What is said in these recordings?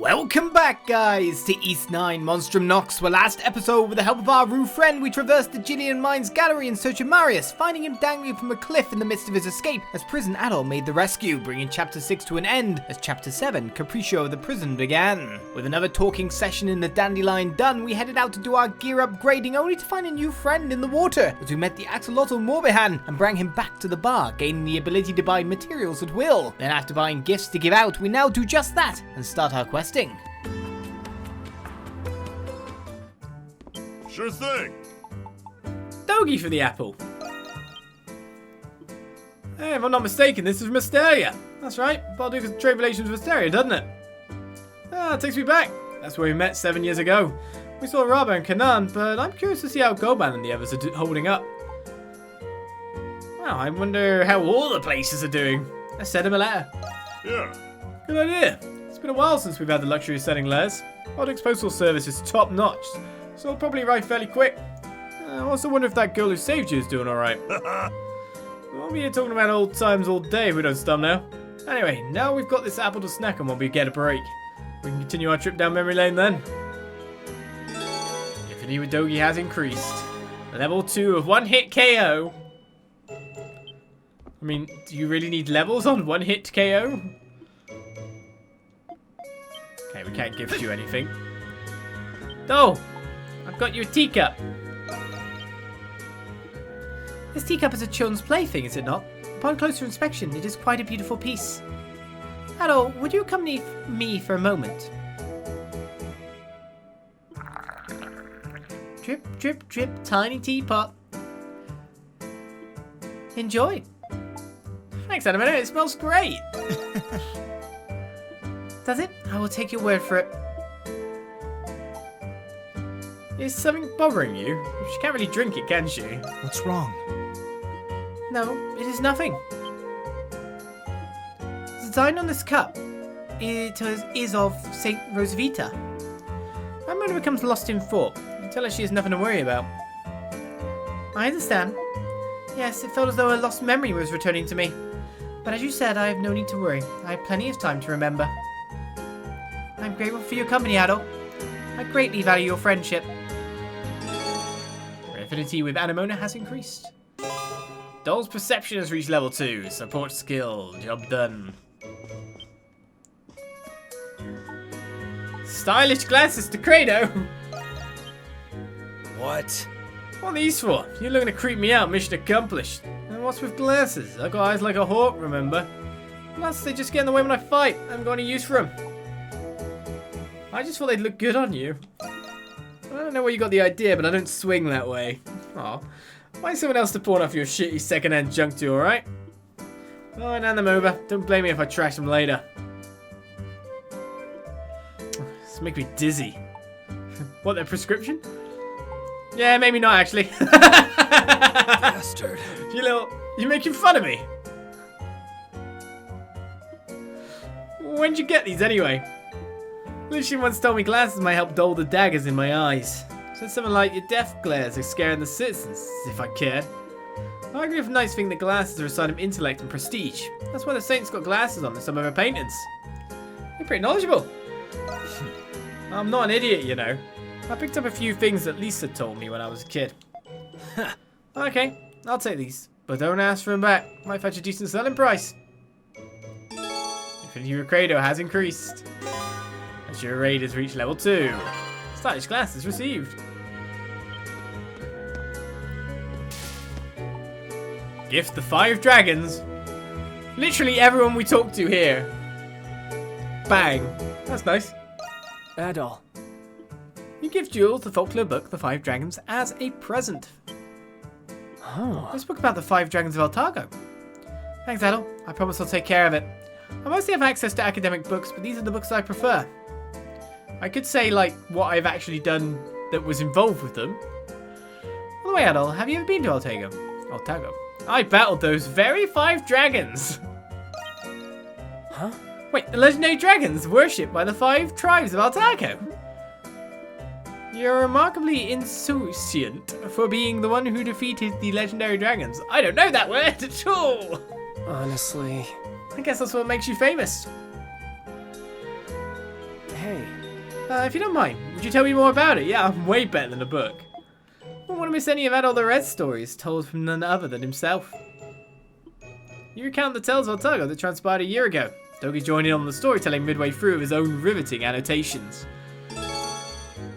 Welcome back, guys, to East 9 Monstrum Nox, where last episode, with the help of our Rue friend, we traversed the Gillian Mines gallery in search of Marius, finding him dangling from a cliff in the midst of his escape as Prison Adol made the rescue, bringing Chapter 6 to an end as Chapter 7, Capriccio of the Prison, began. With another talking session in the Dandelion done, we headed out to do our gear upgrading, only to find a new friend in the water, as we met the Axolotl Morbihan and brought him back to the bar, gaining the ability to buy materials at will. Then after buying gifts to give out, we now do just that and start our questing. Sure thing. Dogi for the apple. Hey, if I'm not mistaken, this is from Asteria. That's right, Balduq has trade relations with Asteria, doesn't it? Ah, it takes me back. That's where we met 7 years ago. We saw Rabba and Kanan, but I'm curious to see how Goban and the others are holding up. Well, I wonder how all the places are doing. Let's send him a letter. Yeah. Good idea. It's been a while since we've had the luxury of sending letters. Balduq's postal service is top notch, so it'll probably arrive fairly quick. I also wonder if that girl who saved you is doing alright. We won't be here talking about old times all day if we don't stop now. Anyway, now we've got this apple to snack on while we get a break. We can continue our trip down memory lane then. Affinity with Dogi has increased. Level 2 of one hit KO. I mean, do you really need levels on one hit KO? Okay, we can't gift you anything. Oh, I've got you a teacup. This teacup is a children's plaything, is it not? Upon closer inspection, it is quite a beautiful piece. Adol, would you accompany me for a moment? Drip, drip, drip, tiny teapot. Enjoy. Thanks, Animator. It smells great. Does it? I will take your word for it. Is something bothering you? She can't really drink it, can she? What's wrong? No, it is nothing. The design on this cup is of Saint Rosvita. When Mona becomes lost in thought, you tell her she has nothing to worry about. I understand. Yes, it felt as though a lost memory was returning to me. But as you said, I have no need to worry. I have plenty of time to remember. I'm grateful for your company, Adol. I greatly value your friendship. Your affinity with Anemona has increased. Doll's perception has reached level 2. Support skill. Job done. Stylish glasses to Credo. What? What are these for? You're looking to creep me out. Mission accomplished. And what's with glasses? I've got eyes like a hawk, remember? Plus, they just get in the way when I fight. I haven't got any use for them. I just thought they'd look good on you. I don't know where you got the idea, but I don't swing that way. Aw. Find someone else to pawn off your shitty second-hand junk to, alright? Oh, and hand them over. Don't blame me if I trash them later. This makes me dizzy. What, their prescription? Yeah, maybe not, actually. Bastard. You making fun of me? When'd you get these, anyway? Lucian once told me glasses might help dull the daggers in my eyes. Said something like, your death glares are scaring the citizens, as if I cared. I agree with a nice thing that glasses are a sign of intellect and prestige. That's why the saints got glasses on in some of her paintings. You're pretty knowledgeable. I'm not an idiot, you know. I picked up a few things that Lisa told me when I was a kid. Okay, I'll take these. But don't ask for them back. Might fetch a decent selling price. Affinity with Credo has increased. As your raid has reached level 2. Stylish glasses received. Gift the 5 dragons. Literally everyone we talk to here. Bang. That's nice. Adol. You give Jules the folklore book, The 5 Dragons, as a present. Oh. This book about the 5 dragons of Altargo. Thanks, Adol. I promise I'll take care of it. I mostly have access to academic books, but these are the books I prefer. I could say, like, what I've actually done that was involved with them. By the way, Adol, have you ever been to Altargo? I battled those very 5 dragons. Huh? Wait, the legendary dragons worshipped by the 5 tribes of Altargo. You're remarkably insouciant for being the one who defeated the legendary dragons. I don't know that word at all. Honestly. I guess that's what makes you famous. Hey, Hey. If you don't mind, would you tell me more about it? Yeah, I'm way better than a book. I don't want to miss any of Adol the Red's stories, told from none other than himself. You recount the tales of Otago that transpired a year ago. Dogi joined in on the storytelling midway through with his own riveting annotations.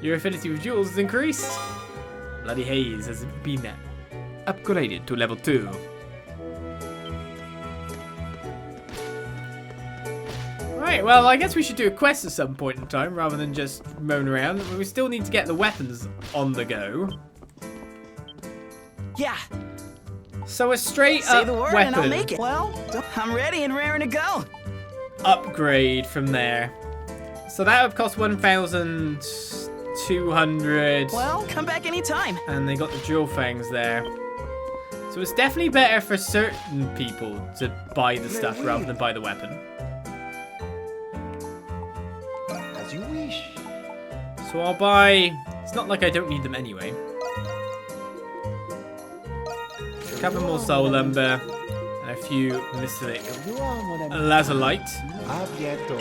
Your affinity with jewels has increased. Bloody Haze has been upgraded to level 2. Right, well, I guess we should do a quest at some point in time rather than just moan around. We still need to get the weapons on the go. Yeah. So a straight Say up the word weapon and I'll make it. Well, I'm ready and raring to go. upgrade from there. So that would cost 1,200. Well, come back anytime. And they got the jewel fangs there. So it's definitely better for certain people to buy the stuff rather than buy the weapon. As you wish. So I'll buy... It's not like I don't need them anyway. A couple more soul lumber. And a few mystic lazulite. Abieto.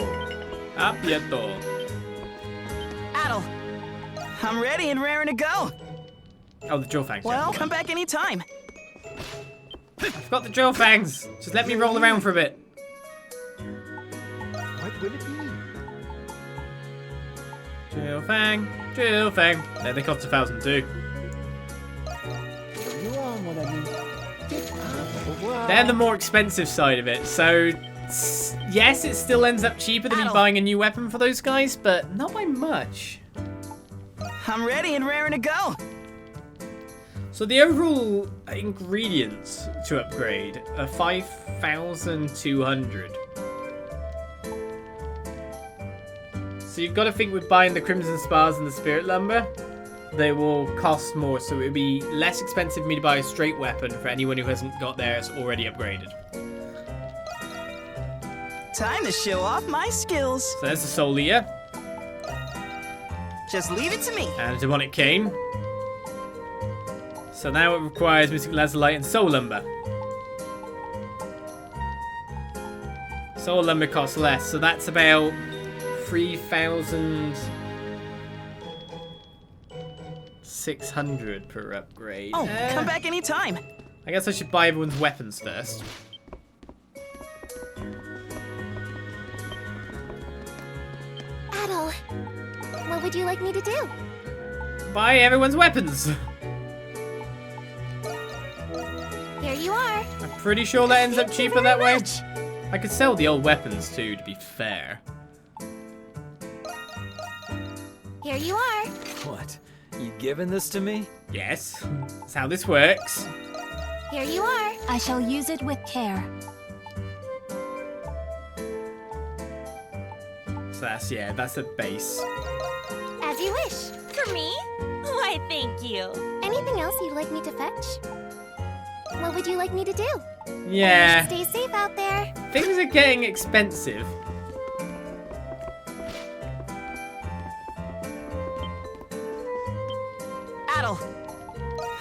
Adol, I'm ready and raring to go. Oh, the jewel fangs. Well, yeah. come back anytime. I've got the jewel fangs. Just let me roll around for a bit. What will it be? Jewel fang. Jewel fang. There, they cost 1,000 too. They're the more expensive side of it. So, yes, it still ends up cheaper than me Adol. buying a new weapon for those guys, but not by much. I'm ready and raring to go. So the overall ingredients to upgrade are 5,200. So you've got to think with buying the Crimson Spars and the Spirit Lumber, they will cost more. So it would be less expensive for me to buy a straight weapon for anyone who hasn't got theirs already upgraded. Time to show off my skills. So there's the Soul Eater Just leave it to me. and a Demonic Cane. So now it requires Mystic Lazulite and Soul Lumber. Soul Lumber costs less, so that's about 3,600 per upgrade. Oh, come back anytime. I guess I should buy everyone's weapons first. Adol, what would you like me to do? Buy everyone's weapons! Here you are. I'm pretty sure that ends up cheaper that way. I could sell the old weapons too, to be fair. Here you are. What? You giving this to me? Yes, that's how this works. Here you are. I shall use it with care. So that's, yeah, that's the base. As you wish. For me? Why, thank you. Anything else you'd like me to fetch? What would you like me to do? Yeah, Stay safe out there. things are getting expensive. Adol,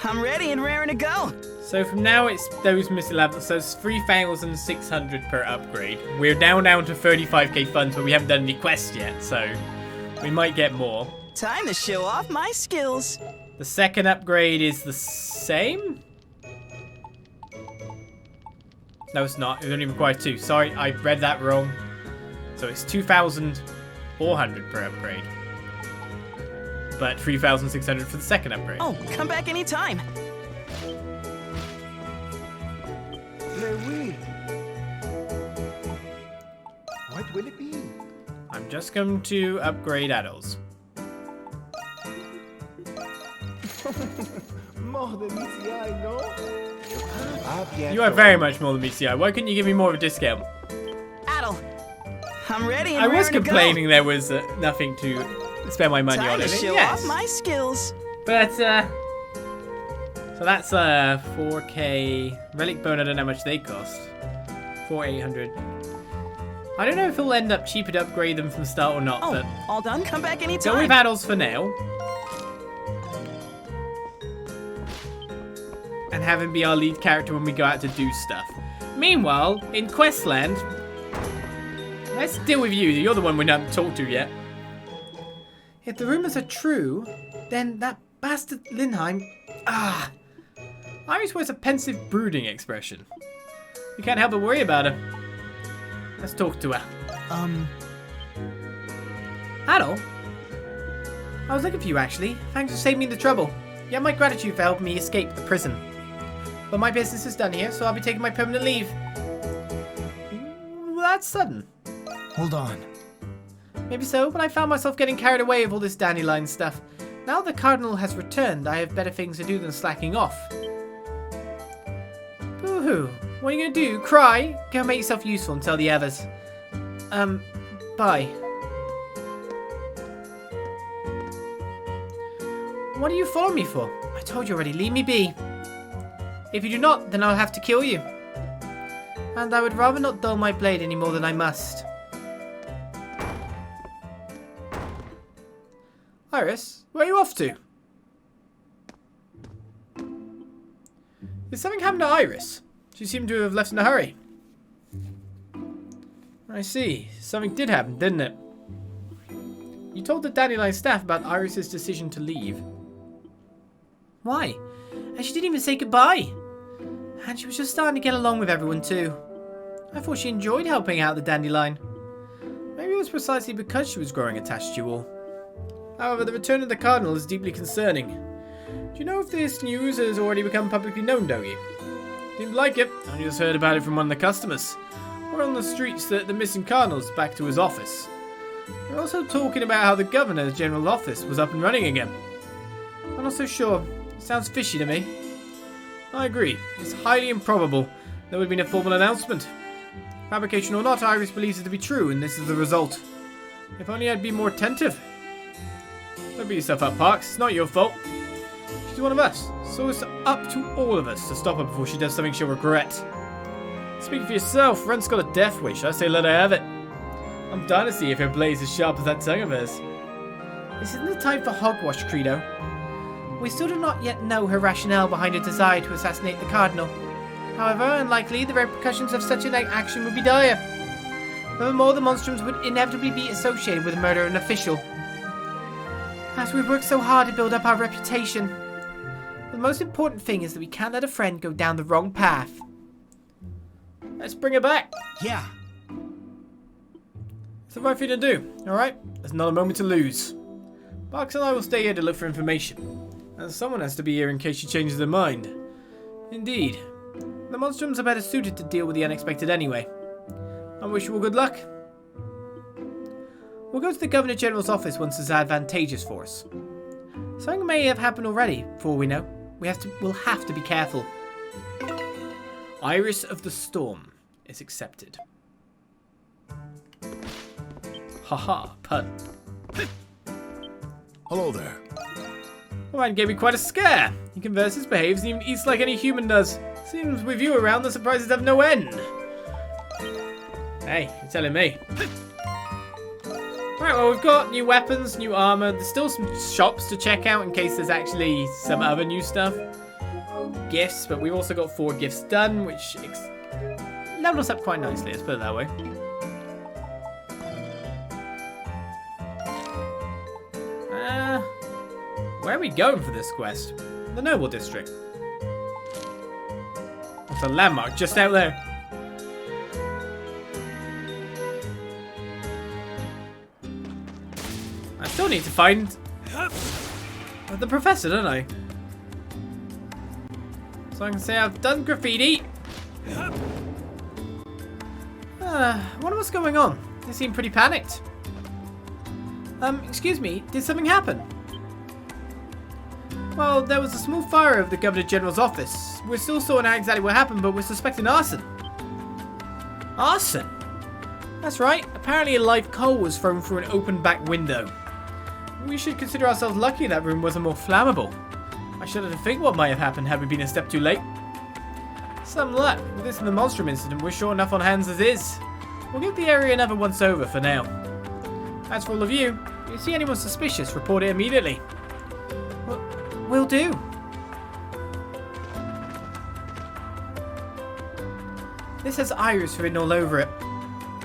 I'm ready and raring to go. So from now it's those missing levels, so it's 3,600 per upgrade. We're now down to 35k funds, but we haven't done any quests yet, so we might get more. Time to show off my skills. The second upgrade is the same? No, it's not. It only requires 2. Sorry, I read that wrong. So it's 2,400 per upgrade. But 3,600 for the second upgrade. Oh, come back anytime. What will it be? I'm just going to upgrade Adols. More than ECI, no? You are very much more than BCI. Why couldn't you give me more of a discount? Adol, I'm ready and I was raring to go. complaining there was nothing to spend my money Time on. to In it. show Yes. off my skills. But, so that's 4k. Relic Bone, I don't know how much they cost. 4,800. I don't know if it'll end up cheaper to upgrade them from the start or not, Oh, but all done. Come back go anytime. with Adols for now. And have him be our lead character when we go out to do stuff. Meanwhile, in Questland, let's deal with you. You're the one we haven't talked to yet. If the rumors are true, then that bastard Linheim... Iris wears a pensive, brooding expression. You can't help but worry about her. Let's talk to her. Adol? I was looking for you, actually. Thanks for saving me the trouble. You have my gratitude for helping me escape the prison. But my business is done here, so I'll be taking my permanent leave. Well, that's sudden. Hold on. Maybe so, but I found myself getting carried away with all this dandelion stuff. Now the Cardinal has returned, I have better things to do than slacking off. Boo-hoo. What are you going to do? Cry? Go make yourself useful and tell the others. Bye. What do you follow me for? I told you already, leave me be. If you do not, then I'll have to kill you. And I would rather not dull my blade any more than I must. Iris, where are you off to? Did something happen to Iris? She seemed to have left in a hurry. I see. Something did happen, didn't it? You told the Dandelion staff about Iris's decision to leave. Why? And she didn't even say goodbye. And she was just starting to get along with everyone too. I thought she enjoyed helping out the Dandelion. Maybe it was precisely because she was growing attached to you all. However, the return of the Cardinal is deeply concerning. Do you know if this news has already become publicly known, Dogi? Didn't like it. I just heard about it from one of the customers. We're on the streets that the missing Cardinal's back to his office. We're also talking about how the Governor's General Office was up and running again. I'm not so sure. It sounds fishy to me. I agree. It's highly improbable there would have been a formal announcement. Fabrication or not, Iris believes it to be true, and this is the result. If only I'd be more attentive. Don't beat yourself up, Parks. It's not your fault. She's one of us, so it's up to all of us to stop her before she does something she'll regret. Speak for yourself. Rent's got a death wish. I say let her have it. I'm dying to see if her blade's as sharp as that tongue of hers. This isn't the time for hogwash, Credo. We still do not yet know her rationale behind her desire to assassinate the Cardinal. However, unlikely the repercussions of such an action would be dire. Furthermore, the Monstrums would inevitably be associated with the murder of an official. As we work so hard to build up our reputation, the most important thing is that we can't let a friend go down the wrong path. Let's bring her back. Yeah. It's the right thing to do, alright? There's not a moment to lose. Barks and I will stay here to look for information. And someone has to be here in case she changes her mind. Indeed. The Monstrums are better suited to deal with the unexpected anyway. I wish you all good luck. We'll go to the Governor General's office once it's advantageous for us. Something may have happened already, for all we know. We'll have to be careful. Iris of the Storm is accepted. Haha, pun. Hello there. The man gave me quite a scare. He converses, behaves, and even eats like any human does. Seems with you around, the surprises have no end. Hey, you're telling me. Right, well, we've got new weapons, new armor. There's still some shops to check out in case there's actually some other new stuff. Gifts, but we've also got 4 gifts done, which leveled us up quite nicely, let's put it that way. Where are we going for this quest? The Noble District. What's a landmark just out there? I still need to find the professor, don't I? So I can say I've done graffiti. I wonder what's going on. They seem pretty panicked. Excuse me, did something happen? Well, there was a small fire of the Governor General's office. We're still sorting out exactly what happened, but we're suspecting arson. Arson? That's right. Apparently a live coal was thrown through an open back window. We should consider ourselves lucky that room wasn't more flammable. I shudder to think what might have happened had we been a step too late. Some luck. With this and the Monstrum incident, we're short enough on hands as is. We'll give the area another once over for now. As for all of you, if you see anyone suspicious, report it immediately. Will do. This has Iris written all over it.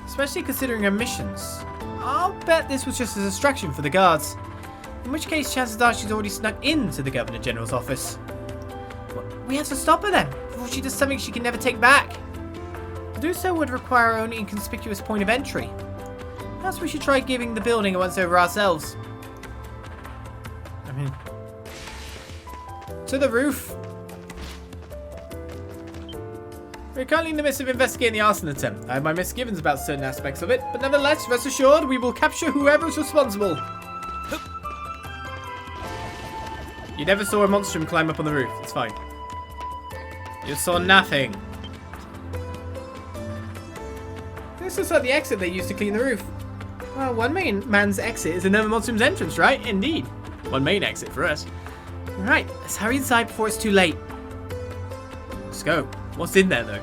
Especially considering her missions. I'll bet this was just a distraction for the guards. In which case, chances are she's already snuck into the Governor General's office. We have to stop her then, before she does something she can never take back. To do so would require our own inconspicuous point of entry. Perhaps we should try giving the building a once-over ourselves. To the roof. We're currently in the midst of investigating the arson attempt. I have my misgivings about certain aspects of it, but nevertheless, rest assured, we will capture whoever is responsible. You never saw a monstrum climb up on the roof. It's fine. You saw nothing. This looks like the exit they used to clean the roof. Well, one main man's exit is another monstrum's entrance, right? Indeed. One main exit for us. Right, let's hurry inside before it's too late. Let's go. What's in there, though?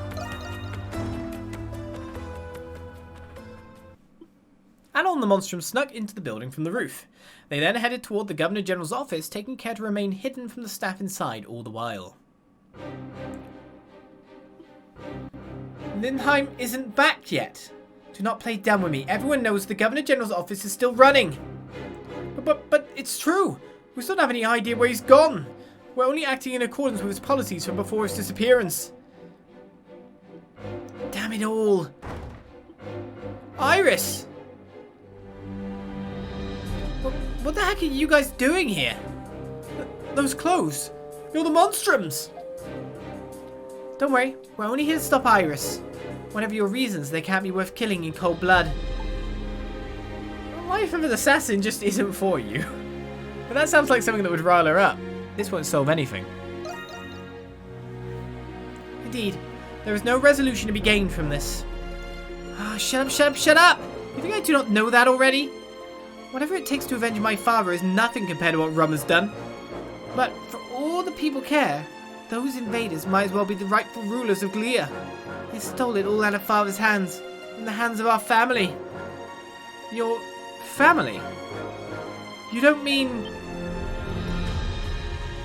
Adol and the monstrum snuck into the building from the roof. They then headed toward the Governor General's office, taking care to remain hidden from the staff inside all the while. Nihon isn't back yet. Do not play dumb with me. Everyone knows the Governor General's office is still running. But it's true. We still don't have any idea where he's gone. We're only acting in accordance with his policies from before his disappearance. Damn it all. Iris! What the heck are you guys doing here? Those clothes. You're the monstrums. Don't worry. We're only here to stop Iris. Whatever your reasons, they can't be worth killing in cold blood. The life of an assassin just isn't for you. But that sounds like something that would rile her up. This won't solve anything. Indeed, there is no resolution to be gained from this. Ah, shut up, shut up, shut up! You think I do not know that already? Whatever it takes to avenge my father is nothing compared to what Rum has done. But for all the people care, those invaders might as well be the rightful rulers of Glia. They stole it all out of Father's hands, in the hands of our family. Your family? You don't mean...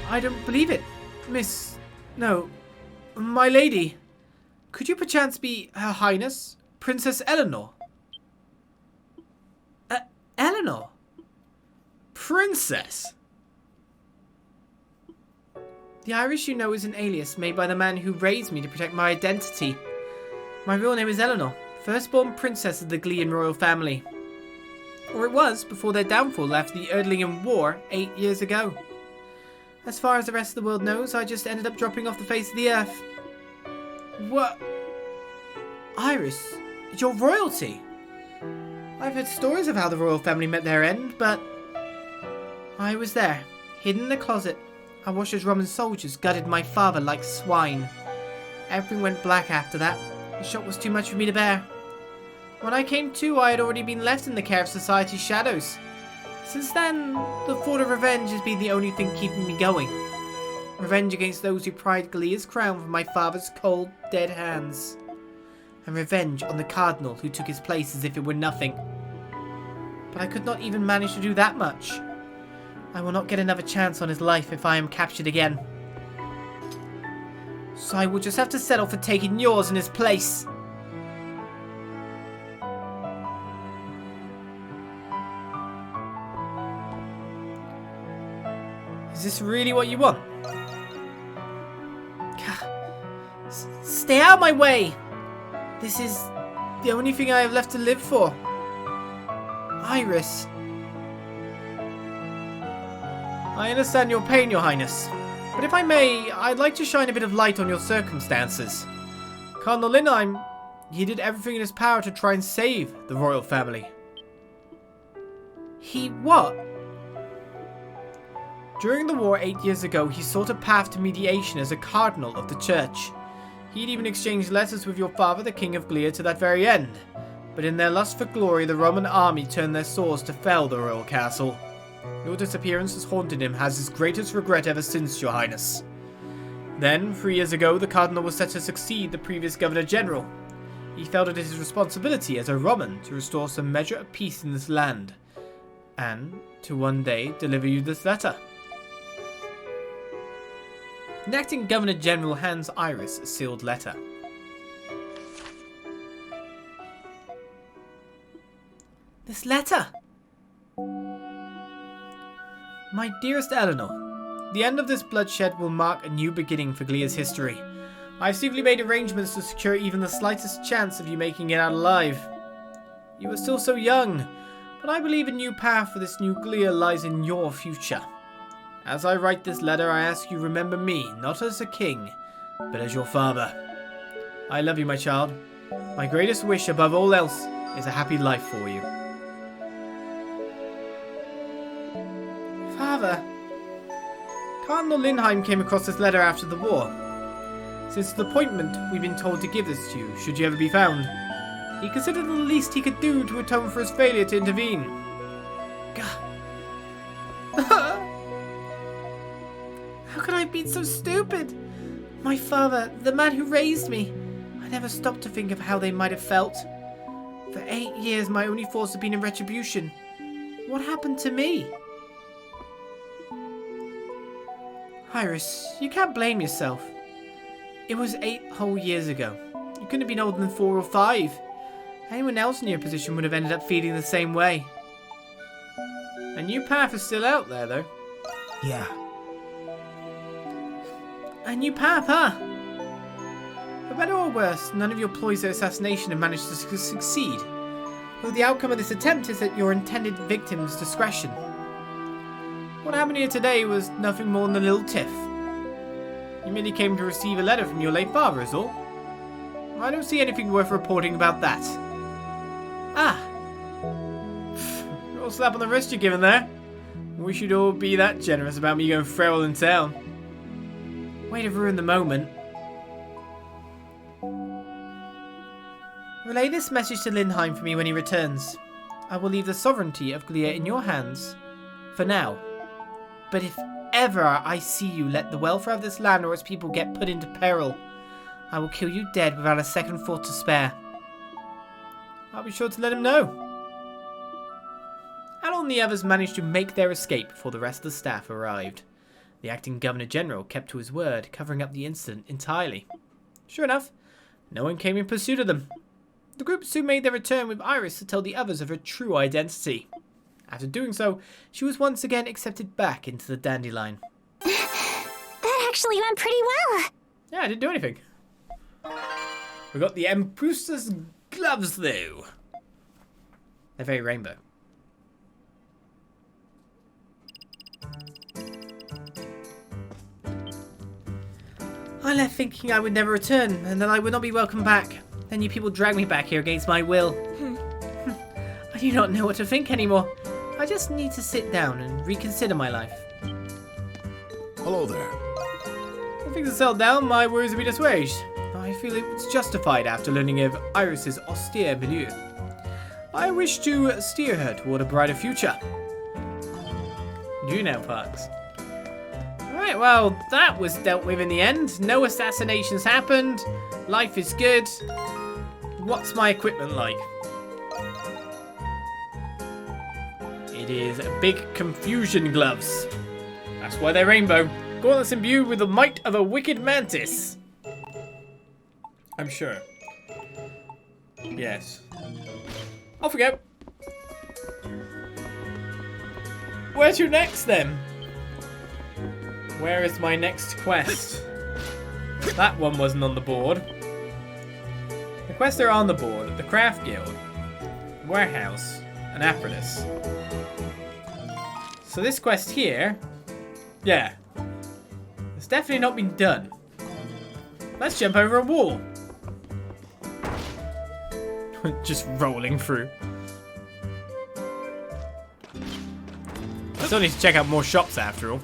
I don't believe it. Miss... No. My lady. Could you perchance be Her Highness, Princess Eleanor? Eleanor? Princess? The Irish you know is an alias made by the man who raised me to protect my identity. My real name is Eleanor, firstborn princess of the Glian royal family. Or it was, before their downfall after the Erdlingen War 8 years ago. As far as the rest of the world knows, I just ended up dropping off the face of the earth. What? Iris, you're royalty. I've heard stories of how the royal family met their end, but... I was there, hidden in a closet. I watched as Roman soldiers gutted my father like swine. Everything went black after that. The shock was too much for me to bear. When I came to, I had already been left in the care of society's shadows. Since then, the thought of revenge has been the only thing keeping me going. Revenge against those who pried Glia's crown from my father's cold, dead hands. And revenge on the cardinal who took his place as if it were nothing. But I could not even manage to do that much. I will not get another chance on his life if I am captured again. So I will just have to settle for taking yours in his place. Is this really what you want? Stay out of my way! This is the only thing I have left to live for. Iris. I understand your pain, Your Highness. But if I may, I'd like to shine a bit of light on your circumstances. Cardinal Linheim, he did everything in his power to try and save the royal family. He what? During the war 8 years ago, he sought a path to mediation as a cardinal of the church. He'd even exchanged letters with your father, the King of Glia, to that very end. But in their lust for glory, the Roman army turned their swords to fell the royal castle. Your disappearance has haunted him as his greatest regret ever since, Your Highness. Then, 3 years ago, the Cardinal was set to succeed the previous Governor General. He felt it his responsibility as a Roman to restore some measure of peace in this land, and to one day deliver you this letter. The acting Governor General hands Iris a sealed letter. This letter! My dearest Eleanor, the end of this bloodshed will mark a new beginning for Glea's history. I've secretly made arrangements to secure even the slightest chance of you making it out alive. You are still so young, but I believe a new path for this new Glea lies in your future. As I write this letter, I ask you remember me, not as a king, but as your father. I love you, my child. My greatest wish above all else is a happy life for you. Father, Cardinal Lindheim came across this letter after the war. Since the appointment, we've been told to give this to you, should you ever be found. He considered the least he could do to atone for his failure to intervene. God. How could I have been so stupid? My father, the man who raised me. I never stopped to think of how they might have felt. For 8 years, my only thoughts have been in retribution. What happened to me? Iris, you can't blame yourself. It was 8 whole years ago. You couldn't have been older than 4 or 5. Anyone else in your position would have ended up feeling the same way. A new path is still out there, though. Yeah. A new path, huh? For better or worse, none of your ploys of assassination have managed to succeed. Though the outcome of this attempt is at your intended victim's discretion. What happened here today was nothing more than a little tiff. You merely came to receive a letter from your late father, is all. I don't see anything worth reporting about that. Ah! Little slap on the wrist you're giving there. Wish you'd all be that generous about me going feral in town. Way to ruin the moment. Relay this message to Lindheim for me when he returns. I will leave the sovereignty of Glea in your hands. For now. But if ever I see you let the welfare of this land or its people get put into peril, I will kill you dead without a second thought to spare. I'll be sure to let him know. Adol and the others managed to make their escape before the rest of the staff arrived. The acting Governor General kept to his word, covering up the incident entirely. Sure enough, no one came in pursuit of them. The group soon made their return with Iris to tell the others of her true identity. After doing so, she was once again accepted back into the Dandelion. That actually went pretty well. Yeah, I didn't do anything. We got the Empress's gloves, though. They're very rainbow. I left thinking I would never return, and that I would not be welcome back. Then you people dragged me back here against my will. I do not know what to think anymore. I just need to sit down and reconsider my life. Hello there. If things are settled down, my worries will be assuaged. I feel it was justified after learning of Iris's austere milieu. I wish to steer her toward a brighter future. You know, Parks. Alright, well, that was dealt with in the end. No assassinations happened. Life is good. What's my equipment like? It is big confusion gloves. That's why they're rainbow. Gauntlets imbued with the might of a wicked mantis. I'm sure. Yes. Off we go. Where to next then? Where is my next quest? That one wasn't on the board. The quests are on the board. The Craft Guild, Warehouse, and Aprilis. So this quest here, yeah, it's definitely not been done. Let's jump over a wall. Just rolling through. I still need to check out more shops after all.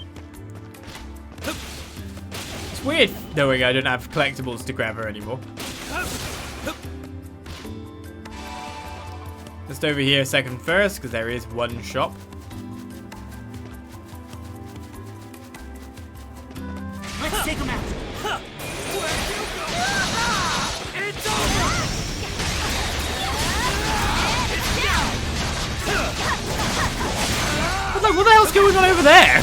It's weird knowing I don't have collectibles to grab her anymore. Just over here second first, because there is one shop. Let's take him out. It's over. I was like, what the hell's going on over there?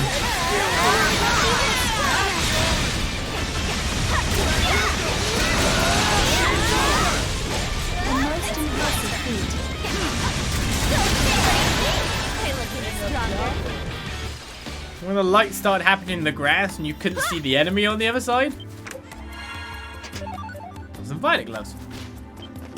When the light started happening in the grass and you couldn't see the enemy on the other side. Some violet gloves.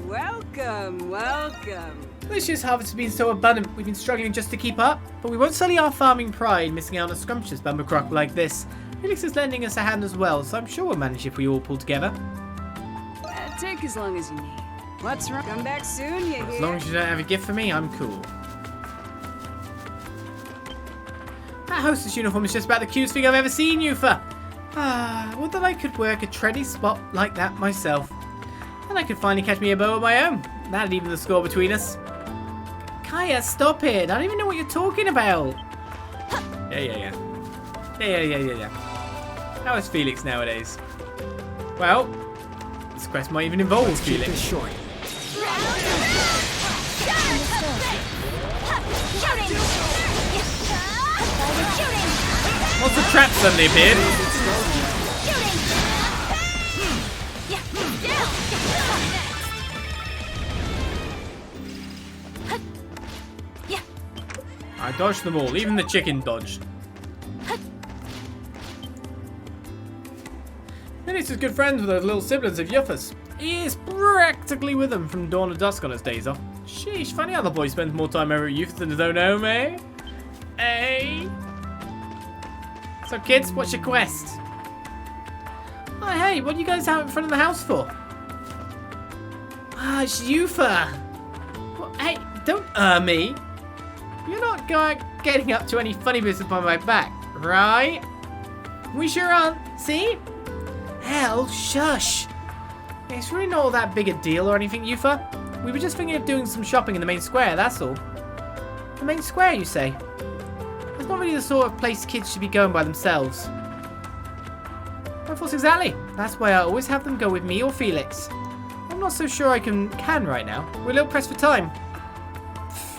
Welcome, welcome. This year's harvest has been so abundant, we've been struggling just to keep up. But we won't sully our farming pride missing out on a scrumptious bumper crop like this. Felix is lending us a hand as well, so I'm sure we'll manage if we all pull together. Take as long as you need. What's wrong? Come back soon, you As hear? long as you don't have a gift for me, I'm cool. That hostess uniform is just about the cutest thing I've ever seen, Yufa. Would that I could work a trendy spot like that myself. And I could finally catch me a beau of my own. That'd even the score between us. Kaya, stop it. I don't even know what you're talking about. Yeah. How is Felix nowadays? Well, this quest might even involve Felix. Short. What's the trap suddenly appeared? I dodged them all, even the chicken dodged. Felix is good friends with those little siblings of Yufa's. He is practically with them from dawn to dusk on his days off. Sheesh, funny how the boy spends more time over at Yufa's than his own home, eh? Eh? So kids, what's your quest? Oh hey, what are you guys out in front of the house for? It's Yufa. Well, hey, don't me. You're not getting up to any funny business behind my back, right? We sure aren't, see? Hell, shush. It's really not all that big a deal or anything, Yufa. We were just thinking of doing some shopping in the main square, that's all. The main square, you say? It's not really the sort of place kids should be going by themselves. Of course, exactly. That's why I always have them go with me or Felix. I'm not so sure I can right now. We're a little pressed for time.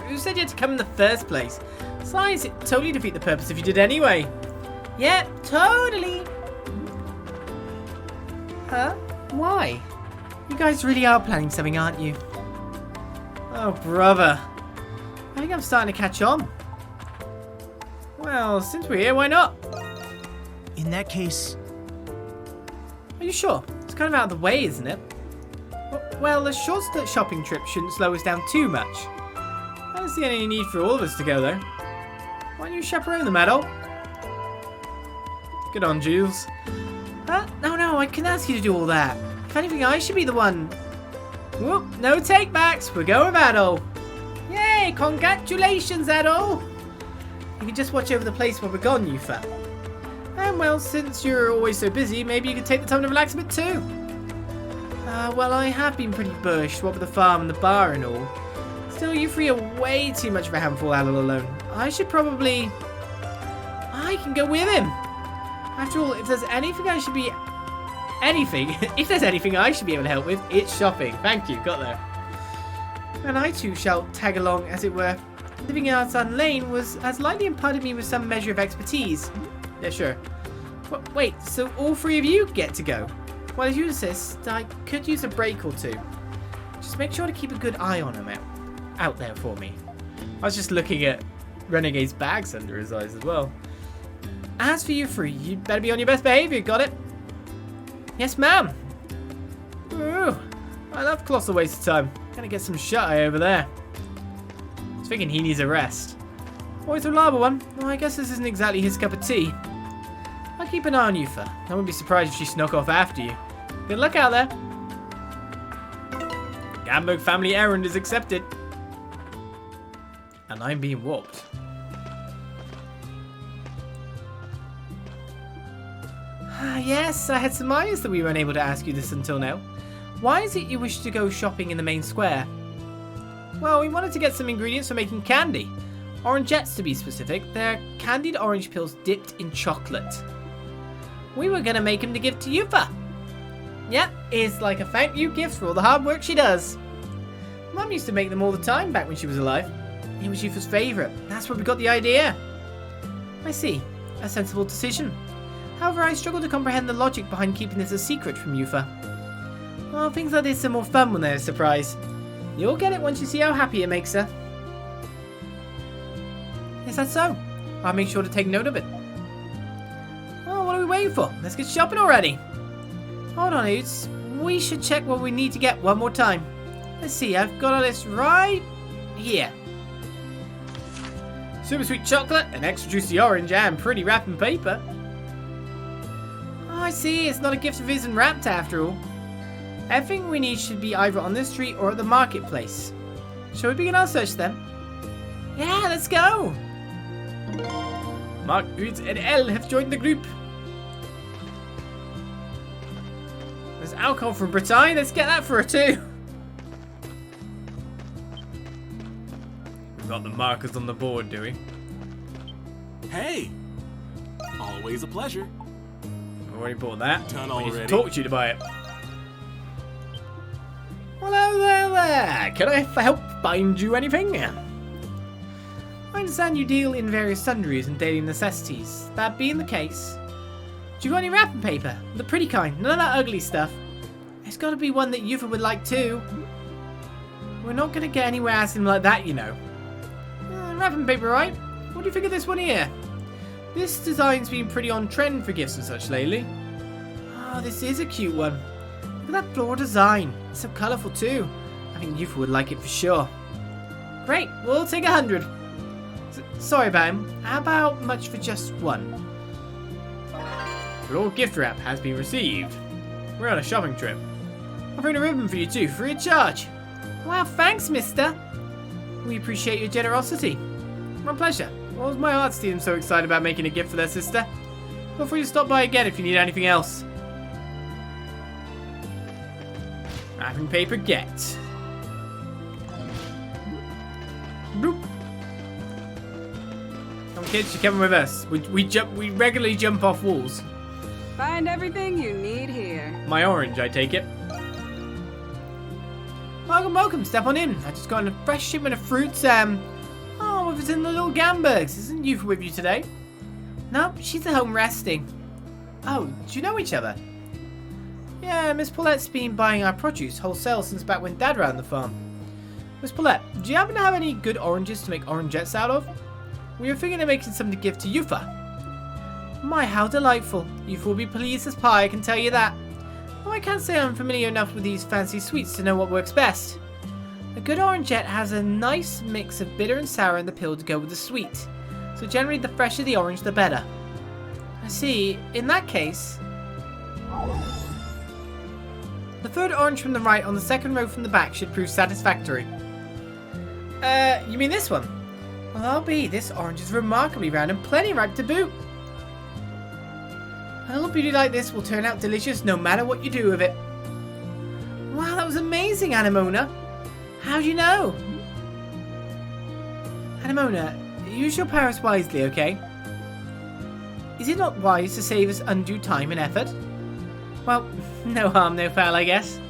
Who said you had to come in the first place? Besides, it totally defeat the purpose if you did anyway. Yeah, totally. Huh? Why? You guys really are planning something, aren't you? Oh, brother. I think I'm starting to catch on. Well, since we're here, why not? In that case, Are you sure? It's kind of out of the way, isn't it? Well, a short shopping trip shouldn't slow us down too much. I don't see any need for all of us to go, though. Why don't you chaperone them, Adol? Good on, Jules. No, I can ask you to do all that. If anything, I should be the one. Whoop, no take-backs. We're going with Adol. Yay, congratulations, Adol. You can just watch over the place while we're gone, Yufa. And well, since you're always so busy, maybe you could take the time to relax a bit too. Well, I have been pretty bushed, what with the farm and the bar and all. Still, you three are way too much of a handful, Adol alone. I can go with him. After all, if there's anything I should be... if there's anything I should be able to help with, it's shopping. Thank you, got there. And I too shall tag along, as it were. Living in Artisan Lane has likely imparted me with some measure of expertise. Yeah, sure. Wait, so all three of you get to go? Well, as you insist, I could use a break or two. Just make sure to keep a good eye on him out there for me. I was just looking at Renegade's bags under his eyes as well. As for you three, you'd better be on your best behavior, got it? Yes, ma'am. Ooh, I love colossal waste of time. Gonna get some shut-eye over there. I was thinking he needs a rest. Always a reliable one. Well, I guess this isn't exactly his cup of tea. I'll keep an eye on Yufa. I wouldn't be surprised if she snuck off after you. Good luck out there. Gamberg Family Errand is accepted. And I'm being warped. Yes, I had surmised that we were unable to ask you this until now. Why is it you wish to go shopping in the main square? Well, we wanted to get some ingredients for making candy. Orangettes to be specific. They're candied orange peels dipped in chocolate. We were going to make them to give to Yufa. Yep, it's like a thank you gift for all the hard work she does. Mum used to make them all the time back when she was alive. It was Yufa's favourite. That's where we got the idea. I see. A sensible decision. However, I struggle to comprehend the logic behind keeping this a secret from Yufa. Well, things like this are more fun when they're a surprise. You'll get it once you see how happy it makes her. Is that so? I'll make sure to take note of it. we waiting for? Let's get shopping already. Hold on, Oots. We should check what we need to get one more time. Let's see, I've got a list right here. Super sweet chocolate, an extra juicy orange, and pretty wrapping paper. Oh, I see. It's not a gift of isn't wrapped after all. Everything we need should be either on this street or at the marketplace. Shall we begin our search then? Yeah, let's go! Mark, Oots, and Elle have joined the group. There's alcohol from Bretagne. Let's get that for her too. We've got the markers on the board, do we? Hey! Always a pleasure. I've already bought that. Done We need to already. talk to you to buy it. Hello there. Can I help find you anything? I understand you deal in various sundries and daily necessities. That being the case, do you got any wrapping paper? The pretty kind, none of that ugly stuff. It's got to be one that Yufa would like too. We're not going to get anywhere asking like that, you know. Wrapping paper, right? What do you think of this one here? This design's been pretty on trend for gifts and such lately. Oh, this is a cute one. Look at that floral design. It's so colourful too. I think Yufa would like it for sure. Great, we'll take 100. Sorry, Bam. How about much for just one? Floral gift wrap has been received. We're on a shopping trip. I'll bring a ribbon for you too, free of charge. Wow, thanks, mister. We appreciate your generosity. My pleasure. What was my arts team so excited about making a gift for their sister? Feel free to stop by again if you need anything else. Wrapping paper get. Bloop. Come on, kids, you're coming with us. We regularly jump off walls. Find everything you need here. My orange, I take it. Welcome, welcome. Step on in. I just got a fresh shipment of fruits. Oh, it was in the little Gambergs. Isn't Yufa with you today? No, she's at home resting. Oh, do you know each other? Yeah, Miss Paulette's been buying our produce wholesale since back when Dad ran the farm. Miss Paulette, do you happen to have any good oranges to make orangettes out of? We were thinking of making some to give to Yufa. My, how delightful. Yufa will be pleased as pie, I can tell you that. Oh, I can't say I'm familiar enough with these fancy sweets to know what works best. A good orangette has a nice mix of bitter and sour in the pill to go with the sweet. So generally the fresher the orange, the better. I see. In that case... The third orange from the right on the second row from the back should prove satisfactory. You mean this one? Well, I'll be. This orange is remarkably round and plenty ripe to boot. A little beauty like this will turn out delicious no matter what you do with it. Wow, that was amazing, Anemona. How do you know? Anemona, use your powers wisely, okay? Is it not wise to save us undue time and effort? Well, no harm, no foul, I guess.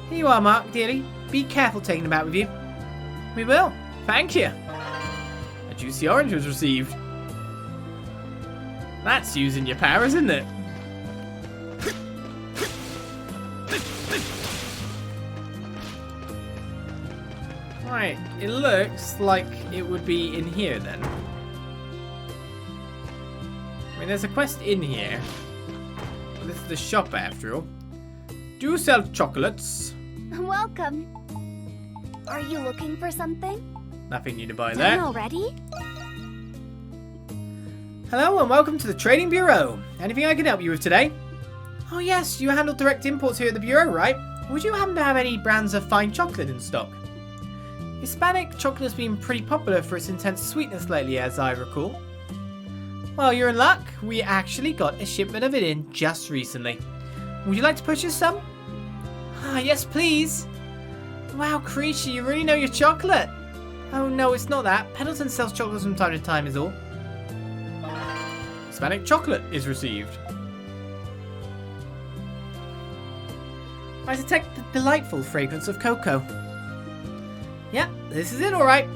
Here you are, Mark, dearie. Be careful taking them out with you. We will. Thank you. A juicy orange was received. That's using your powers, isn't it? Right, it looks like it would be in here then. I mean, there's a quest in here. This is the shop after all. Do sell chocolates. Welcome. Are you looking for something? Nothing new to buy Done there. already? Hello and welcome to the Trading Bureau. Anything I can help you with today? Oh yes, you handle direct imports here at the Bureau, right? Would you happen to have any brands of fine chocolate in stock? Hispanic chocolate has been pretty popular for its intense sweetness lately, as I recall. Well, you're in luck. We actually got a shipment of it in just recently. Would you like to purchase some? Ah, yes, please. Wow, creature, you really know your chocolate. Oh, no, it's not that. Pendleton sells chocolates from time to time is all. Hispanic chocolate is received. I detect the delightful fragrance of cocoa. Yeah, this is it, alright.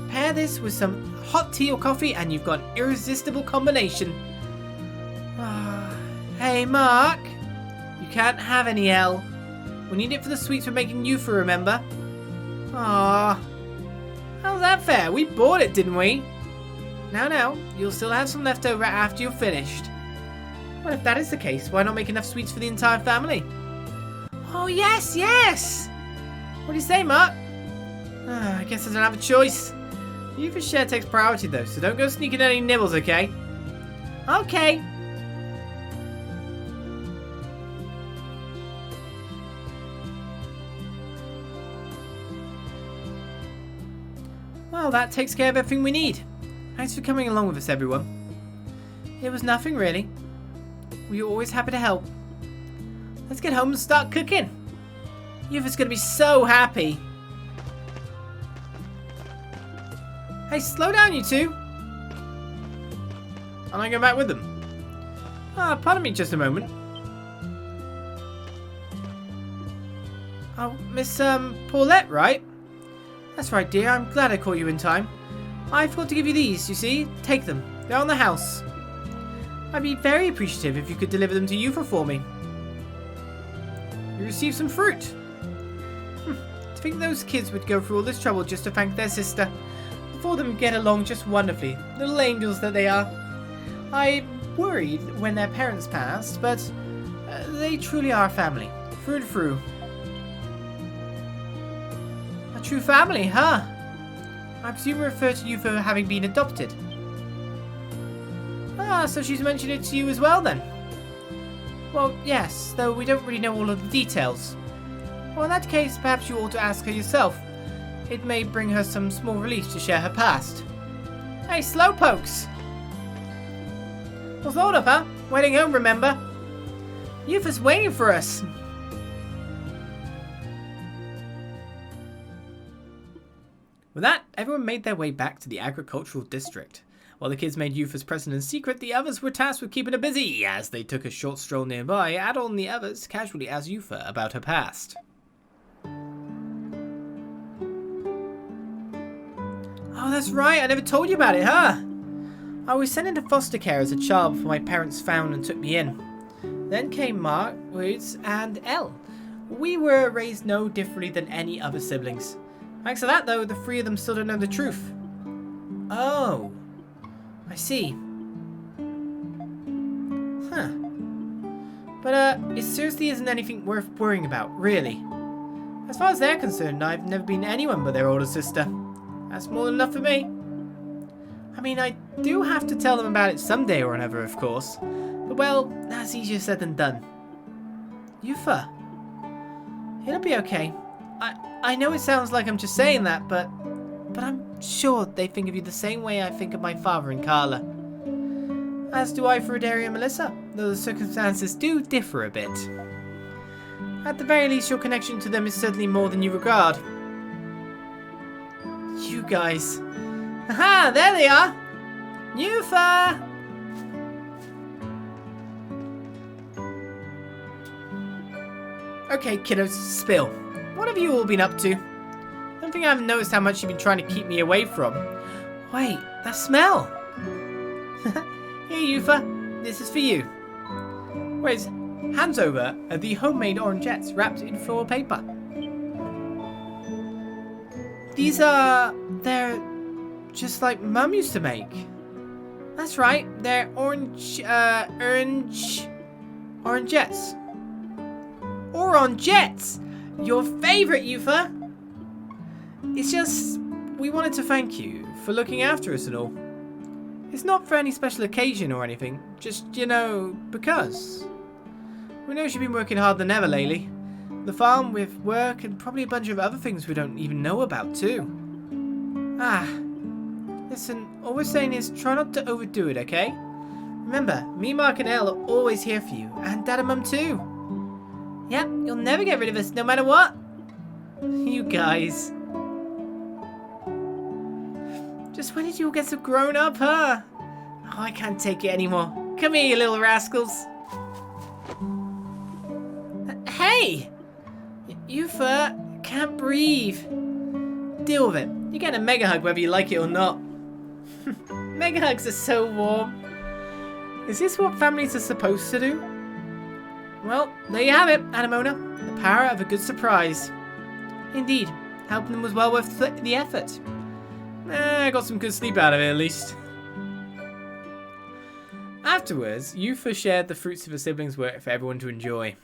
Pair this with some hot tea or coffee and you've got an irresistible combination. Hey, Mark. You can't have any L. We need it for the sweets we're making you for, remember? Ah, how's that fair? We bought it, didn't we? Now, you'll still have some left over after you're finished. Well, if that is the case, why not make enough sweets for the entire family? Oh, yes, yes! What do you say, Mark? I guess I don't have a choice. Yufa's share takes priority, though, so don't go sneaking any nibbles, okay? Okay. Well, that takes care of everything we need. Thanks for coming along with us, everyone. It was nothing, really. We were always happy to help. Let's get home and start cooking. Yufa's gonna be so happy. Hey, slow down, you two. I'm gonna go back with them. Pardon me just a moment. Oh, Miss, Paulette, right? That's right, dear. I'm glad I caught you in time. I forgot to give you these, you see. Take them. They're on the house. I'd be very appreciative if you could deliver them to Yufa for me. You received some fruit. To think those kids would go through all this trouble just to thank their sister. For them get along just wonderfully. Little angels that they are. I worried when their parents passed, but they truly are a family. Through and through. A true family, huh? I presume we refer to you for having been adopted. So she's mentioned it to you as well then? Well, yes, though we don't really know all of the details. Well, in that case, perhaps you ought to ask her yourself. It may bring her some small relief to share her past. Hey, slowpokes! What's hold up, huh? Waiting home, remember? Yufa's waiting for us. With that, everyone made their way back to the agricultural district. While the kids made Yufa's present in secret, the others were tasked with keeping her busy. As they took a short stroll nearby, Adol and the others casually asked Yufa about her past. Oh, that's right, I never told you about it, huh? I was sent into foster care as a child before my parents found and took me in. Then came Mark, Woods, and Elle. We were raised no differently than any other siblings. Thanks to that, though, the three of them still don't know the truth. Oh. I see. Huh. But, it seriously isn't anything worth worrying about, really. As far as they're concerned, I've never been anyone but their older sister. That's more than enough for me. I mean, I do have to tell them about it someday or another, of course. But, well, that's easier said than done. Yufa. It'll be okay. I know it sounds like I'm just saying that, but I'm sure they think of you the same way I think of my father and Carla. As do I for Adaria and Melissa, though the circumstances do differ a bit. At the very least, your connection to them is certainly more than you regard. You guys. Aha! There they are! Yufa! Okay, kiddos, spill. What have you all been up to? I don't think I've noticed how much you've been trying to keep me away from. Wait, that smell! Here, Yufa. This is for you. Whereas, hands over are the homemade orangettes wrapped in floral paper. These are... they're just like Mum used to make. That's right, they're orangettes. Orangettes! Your favourite, Yufa! It's just, we wanted to thank you for looking after us and all. It's not for any special occasion or anything, just, you know, because. We know you've been working harder than ever lately. The farm with work and probably a bunch of other things we don't even know about too. Listen, all we're saying is try not to overdo it, okay? Remember, me, Mark and Elle are always here for you, and Dad and Mum too. Yep, you'll never get rid of us no matter what. You guys. Just when did you all get so grown up, huh? Oh, I can't take it anymore. Come here, you little rascals. Hey! Yufa, can't breathe. Deal with it. You're getting a mega hug whether you like it or not. Mega hugs are so warm. Is this what families are supposed to do? Well, there you have it, Anemona. The power of a good surprise. Indeed, helping them was well worth the effort. I got some good sleep out of it, at least. Afterwards, Yufa shared the fruits of her siblings' work for everyone to enjoy.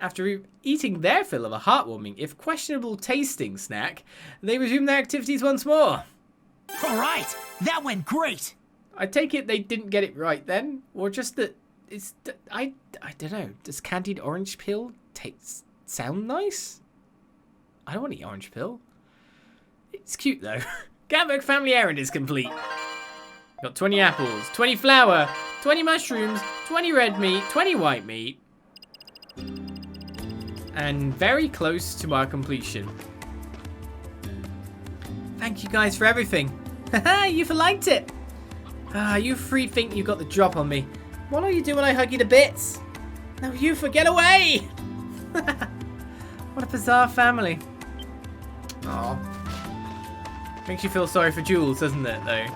After eating their fill of a heartwarming, if questionable tasting snack, they resumed their activities once more. All right, that went great. I take it they didn't get it right then, or just that it's I don't know. Does candied orange peel sound nice? I don't want to eat orange peel. It's cute though. Gamberg Family Errand is complete. Got 20 apples, 20 flour, 20 mushrooms, 20 red meat, 20 white meat. And very close to our completion. Thank you guys for everything. Haha, Yufa liked it. You three think you got the drop on me. What are you doing when I hug you to bits? No, Yufa, get away! What a bizarre family. Aw. Makes you feel sorry for Jules, doesn't it, though?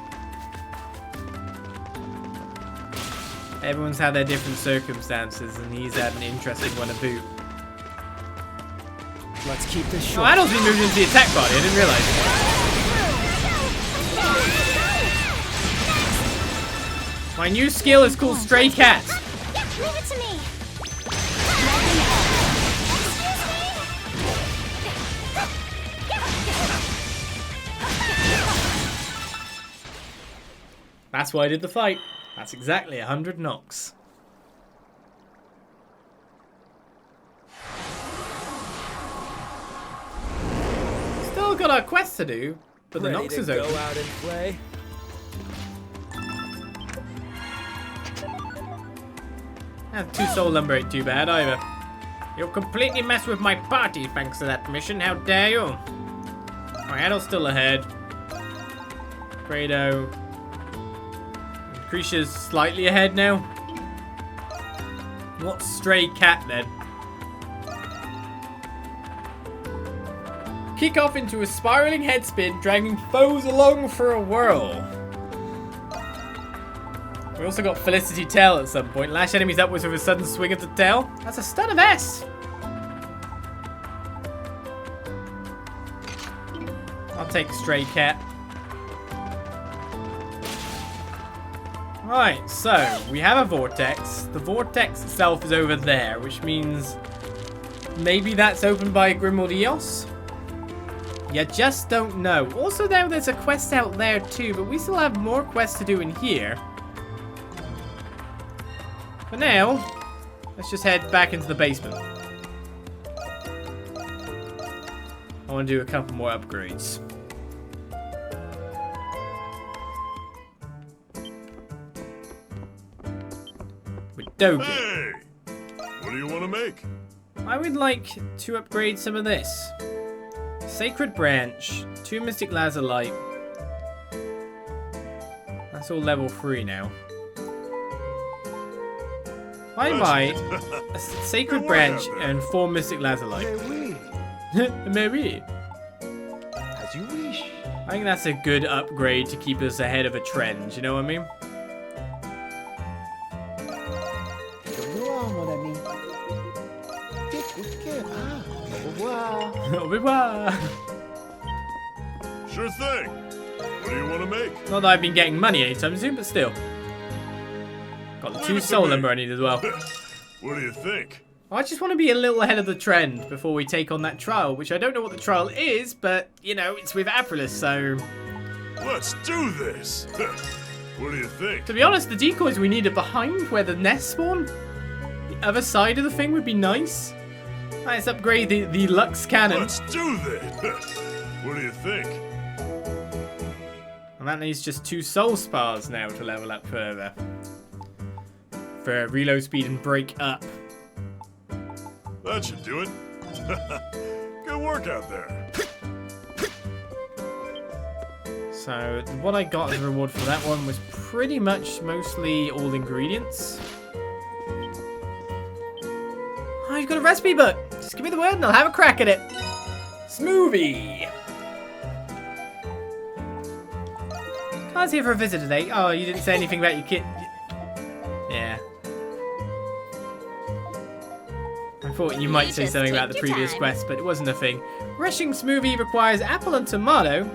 Everyone's had their different circumstances, and he's had an interesting one to boot. Let's keep this short. Oh, Adol's been moved into the attack body, I didn't realise. My new skill is called Stray Cat. Yeah, leave it to me. That's why I did the fight. That's exactly 100 Nox. Still got our quest to do, but the Nox is Ready to open. go out and play? Two soul lumber ain't too bad either. You'll completely mess with my party thanks to that mission. How dare you? My Adol's still ahead. Fredo. Krisha's slightly ahead now. What's Stray Cat then? Kick off into a spiraling headspin, dragging foes along for a whirl. We also got Felicity Tail at some point. Lash enemies upwards with a sudden swing of the tail. That's a stun of S. I'll take Stray Cat. Right, so we have a vortex. The vortex itself is over there, which means maybe that's opened by Grimwald Eos. You just don't know. Also, there's a quest out there too, but we still have more quests to do in here. For now, let's just head back into the basement. I want to do a couple more upgrades. With Dogi. Hey! What do you want to make? I would like to upgrade some of this. Sacred Branch, 2 Mystic Lazulite. That's all level 3 now. I might a Sacred Branch and 4 Mystic Lazulite. Maybe. As you wish. I think that's a good upgrade to keep us ahead of a trend, you know what I mean? Au revoir, mon ami. Take good care. Au revoir. Au revoir. Sure thing. What do you want to make? Not that I've been getting money anytime soon, but still. Got the 2 soul lumber I need as well. What do you think? I just want to be a little ahead of the trend before we take on that trial, which I don't know what the trial is, but, you know, it's with Aprilis, so... Let's do this. What do you think? To be honest, the decoys we need are behind where the nests spawn. The other side of the thing would be nice. Let's upgrade the Lux Cannon. Let's do this. What do you think? And that needs just 2 soul spars now to level up further. For reload speed and break up. That should do it. Good work out there. So what I got as a reward for that one was pretty much mostly all ingredients. Oh, you've got a recipe book. Just give me the word and I'll have a crack at it. Smoothie. I was here for a visit today. Oh, you didn't say anything about your kid. Yeah. I thought you might say something about the previous quest, but it wasn't a thing. Rushing Smoothie requires apple and tomato.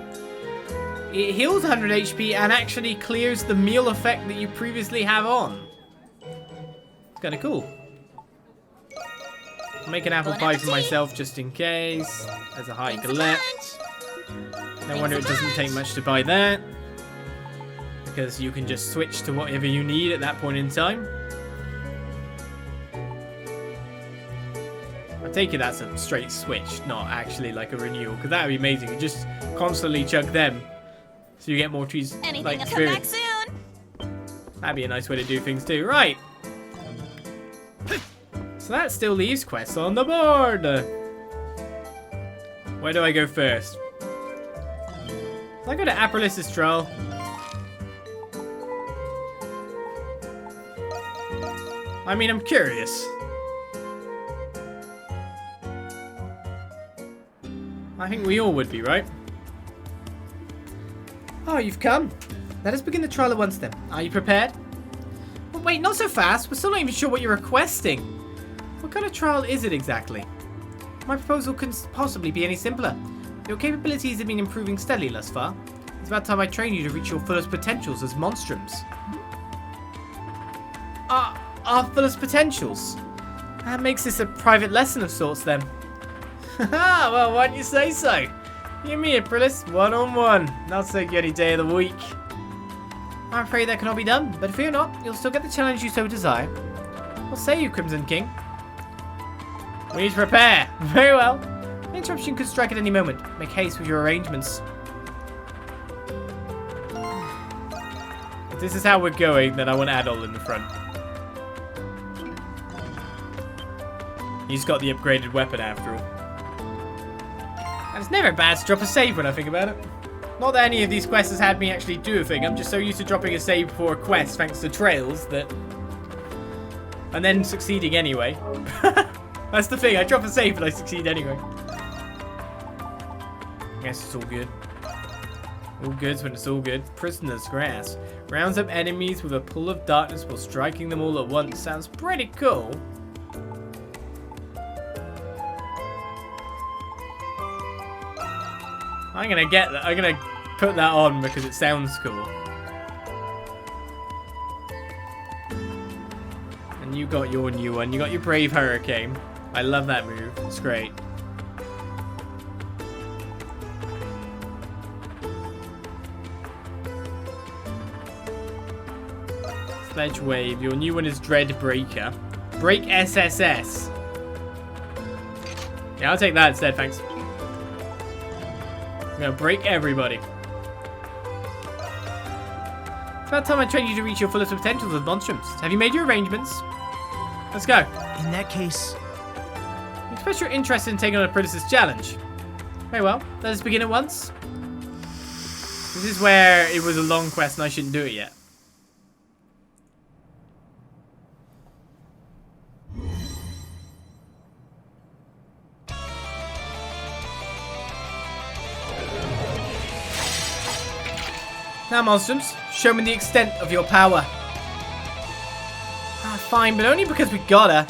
It heals 100 HP and actually clears the meal effect that you previously have on. kind of cool. I'll make an apple pie for myself just in case. As a high galette. No wonder it doesn't take much to buy that. Because you can just switch to whatever you need at that point in time. I take it that's a straight switch, not actually like a renewal. Because that would be amazing. You just constantly chug them. So you get more trees like experience. That'd be a nice way to do things too. Right. So that still leaves quests on the board. Where do I go first? Shall I go to Aprilis' trial? I mean, I'm curious. I think we all would be, right? Oh, you've come. Let us begin the trial at once then. Are you prepared? Well, wait, not so fast. We're still not even sure what you're requesting. What kind of trial is it exactly? My proposal couldn't possibly be any simpler. Your capabilities have been improving steadily thus far. It's about time I train you to reach your fullest potentials as monstrums. Our fullest potentials? That makes this a private lesson of sorts then. Haha, well, why don't you say so? You and me, Aprilis, one-on-one. I'll take you any day of the week. I'm afraid that cannot be done, but fear not, you'll still get the challenge you so desire. What say you, Crimson King? We need to prepare. Very well. An interruption could strike at any moment. Make haste with your arrangements. If this is how we're going, then I want Adol in the front. He's got the upgraded weapon after all. And it's never bad to drop a save when I think about it. Not that any of these quests has had me actually do a thing. I'm just so used to dropping a save before a quest thanks to trails that... And then succeeding anyway. That's the thing. I drop a save and I succeed anyway. Guess it's all good. All good's when it's all good. Prisoner's Grass. Rounds up enemies with a pull of darkness while striking them all at once. Sounds pretty cool. I'm gonna get that. I'm gonna put that on because it sounds cool. And you got your new one. You got your Brave Hurricane. I love that move. It's great. Sledge Wave. Your new one is Dread Breaker. Break SSS. Yeah, I'll take that instead, thanks. I'm gonna break everybody. It's about time I train you to reach your fullest potential as monstrums. Have you made your arrangements? Let's go. In that case... You express your interest in taking on Aprilis' challenge. Very well, let us begin at once. This is where it was a long quest and I shouldn't do it yet. Now, monstrums, show me the extent of your power. Ah, fine, but only because we gotta.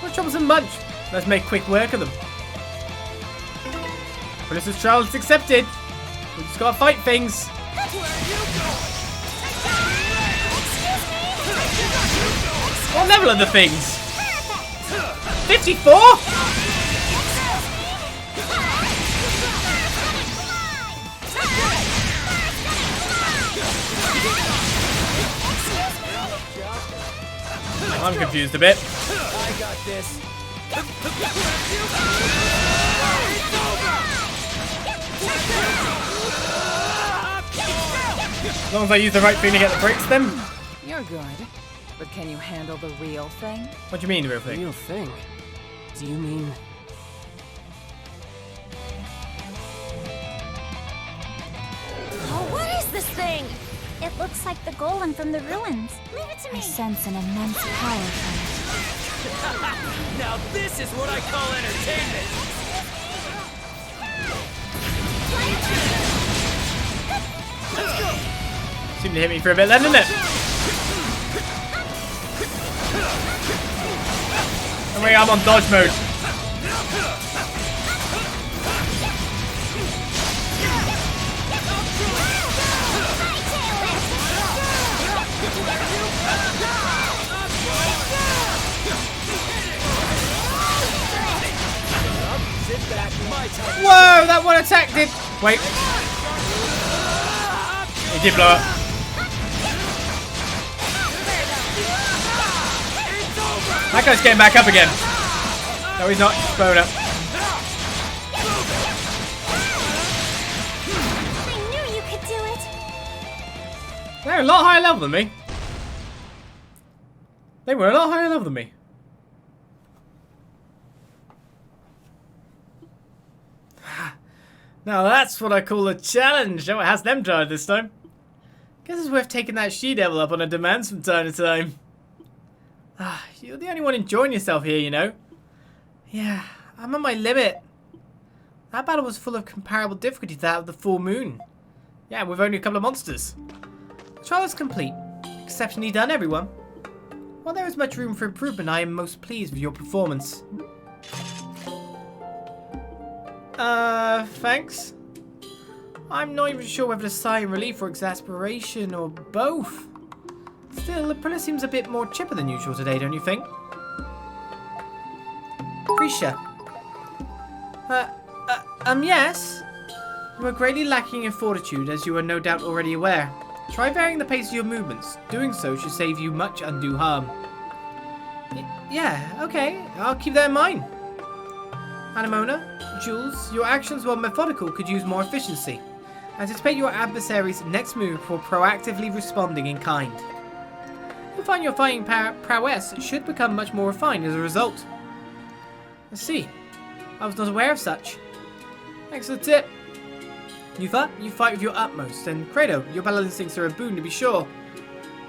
What a troublesome bunch. Let's make quick work of them. Aprilis' trial is accepted. We just gotta fight things. What level are the things? 54? I'm confused a bit. I got this. As long as I use the right thing to get the bricks, then. You're good. But can you handle the real thing? What do you mean, the real thing? Real thing? Do you mean... Oh, what is this thing? It looks like the golem from the ruins. Leave it to I me. sense an immense power from Now this is what I call entertainment. Seemed to hit me for a bit then, didn't it? Don't worry, I'm on dodge mode. one attack did... Wait. He did blow up. That guy's getting back up again. No, he's not. He's blown up. I knew you could do it. They're a lot higher level than me. They were a lot higher level than me. Now that's what I call a challenge. Oh, it has them tried this time. Guess it's worth taking that she-devil up on her demands from time to time. Ah, you're the only one enjoying yourself here, you know. Yeah, I'm on my limit. That battle was full of comparable difficulty to that of the full moon. Yeah, with only a couple of monsters. The trial is complete. Exceptionally done, everyone. While there is much room for improvement, I am most pleased with your performance. Thanks. I'm not even sure whether to sigh in relief or exasperation or both. Still, Aprilis seems a bit more chipper than usual today, don't you think? Prisha. Yes. You are greatly lacking in fortitude, as you are no doubt already aware. Try varying the pace of your movements. Doing so should save you much undue harm. Yeah, okay. I'll keep that in mind. Anemona, Jules, your actions, while methodical, could use more efficiency. Anticipate your adversary's next move before proactively responding in kind. You'll find your fighting prowess should become much more refined as a result. I see. I was not aware of such. Thanks for the tip. Yufa, you fight with your utmost, and Credo, your battle instincts are a boon to be sure.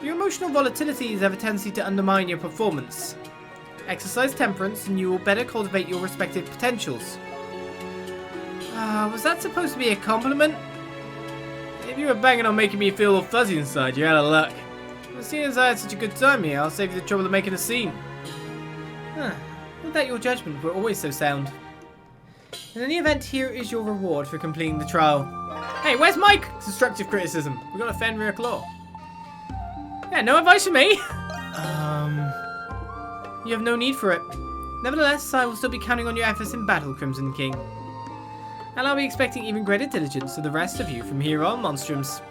Your emotional volatilities have a tendency to undermine your performance. Exercise temperance, and you will better cultivate your respective potentials. Was that supposed to be a compliment? If you were banging on making me feel all fuzzy inside, you're out of luck. But seeing as I had such a good time here, I'll save you the trouble of making a scene. Would that your judgment were always so sound. In any event, here is your reward for completing the trial. Hey, where's my constructive criticism? We've got a Fenrir claw. Yeah, no advice from me. You have no need for it. Nevertheless, I will still be counting on your efforts in battle, Crimson King. And I'll be expecting even greater diligence of the rest of you from here on, Monstrums.